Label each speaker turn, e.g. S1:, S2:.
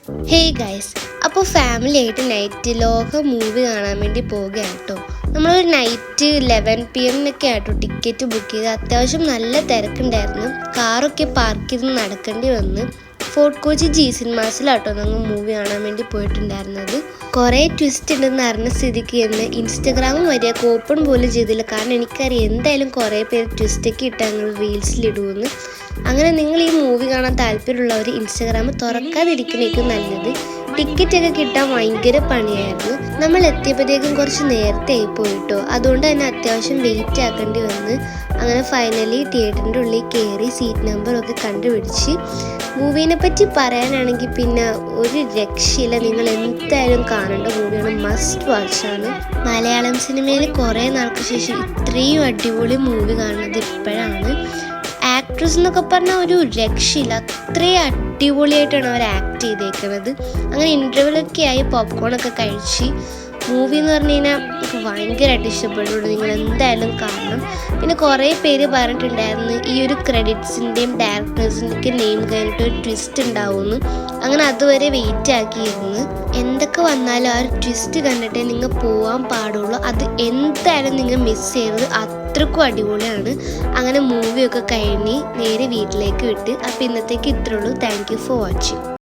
S1: Hey guys, അപ്പോൾ family ആയിട്ട് night ലോക മൂവി കാണാൻ വേണ്ടി പോവുകയാണ് കേട്ടോ. നമ്മളൊരു നൈറ്റ് 11 PM ആയിട്ടോ ടിക്കറ്റ് ബുക്ക് ചെയ്ത്. അത്യാവശ്യം നല്ല തിരക്കുണ്ടായിരുന്നു. കാറൊക്കെ പാർക്ക് ചെയ്ത് നടക്കേണ്ടി വന്ന്. ഫോർട്ട് കൊച്ചി ജി സിനിമാസിലാട്ടോ ഞങ്ങൾ മൂവി കാണാൻ വേണ്ടി പോയിട്ടുണ്ടായിരുന്നത്. കുറേ ട്വിസ്റ്റ് ഉണ്ടെന്ന് അറിഞ്ഞ സ്ഥിതിക്ക് എന്ന് ഇൻസ്റ്റഗ്രാമും മര്യാദ ഓപ്പൺ പോലും ചെയ്തില്ല. കാരണം എനിക്കറിയാം എന്തായാലും കുറേ പേര് ട്വിസ്റ്റൊക്കെ ഇട്ട് ഞങ്ങൾ റീൽസിലിടുമെന്ന്. അങ്ങനെ നിങ്ങൾ ഈ മൂവി കാണാൻ താല്പര്യമുള്ളവർ ഇൻസ്റ്റഗ്രാം തുറക്കാതിരിക്കുന്നേക്കും നല്ലത്. ടിക്കറ്റൊക്കെ കിട്ടാൻ ഭയങ്കര പണിയായിരുന്നു. നമ്മൾ എത്തിയപ്പോഴത്തേക്കും കുറച്ച് നേരത്തെ ആയി പോയിട്ടോ. അതുകൊണ്ട് തന്നെ അത്യാവശ്യം വെയിറ്റ് ആക്കേണ്ടി വന്ന്. അങ്ങനെ ഫൈനലി തിയേറ്ററിൻ്റെ ഉള്ളിൽ കയറി സീറ്റ് നമ്പറൊക്കെ കണ്ടുപിടിച്ച്. മൂവീനെ പറ്റി പറയാനാണെങ്കിൽ പിന്നെ ഒരു രക്ഷയില്ല. നിങ്ങൾ എന്തായാലും കാണേണ്ട മൂവിയാണ്, മസ്റ്റ് വാച്ചാണ്. മലയാളം സിനിമയിൽ കുറേ നാൾക്ക് ശേഷം ഇത്രയും അടിപൊളി മൂവി കാണുന്നത് ഇപ്പോഴാണ്. ആക്ട്രസ് എന്നൊക്കെ പറഞ്ഞാൽ ഒരു രക്ഷയില്ല, അത്രയും അടിപൊളിയായിട്ടാണ് അവർ ആക്ട് ചെയ്തേക്കുന്നത്. അങ്ങനെ ഇൻ്റർവ്യൂലൊക്കെ ആയി പോപ്കോണൊക്കെ കഴിച്ച്. മൂവി എന്ന് പറഞ്ഞു കഴിഞ്ഞാൽ എനിക്ക് ഭയങ്കരമായിട്ട് ഇഷ്ടപ്പെടുള്ളൂ. നിങ്ങൾ എന്തായാലും കാണണം. പിന്നെ കുറേ പേര് പറഞ്ഞിട്ടുണ്ടായിരുന്നു ഈ ഒരു ക്രെഡിറ്റ്സിൻ്റെയും ഡയറക്ടേഴ്സിൻ്റെയൊക്കെ നെയിം കഴിഞ്ഞിട്ട് ഒരു ട്വിസ്റ്റ് ഉണ്ടാവുമെന്ന്. അങ്ങനെ അതുവരെ വെയിറ്റ് ആക്കിയിരുന്നു. എന്തൊക്കെ വന്നാലും ആ ഒരു ട്വിസ്റ്റ് കണ്ടിട്ടേ നിങ്ങൾ പോകാൻ പാടുള്ളൂ. അത് എന്തായാലും നിങ്ങൾ മിസ് ചെയ്തത് അത്രക്കും അടിപൊളിയാണ്. അങ്ങനെ മൂവിയൊക്കെ കഴിഞ്ഞ് നേരെ വീട്ടിലേക്ക് വിട്ട്. അപ്പോൾ ഇന്നത്തേക്ക് ഇത്രയുള്ളൂ. Thank you for watching.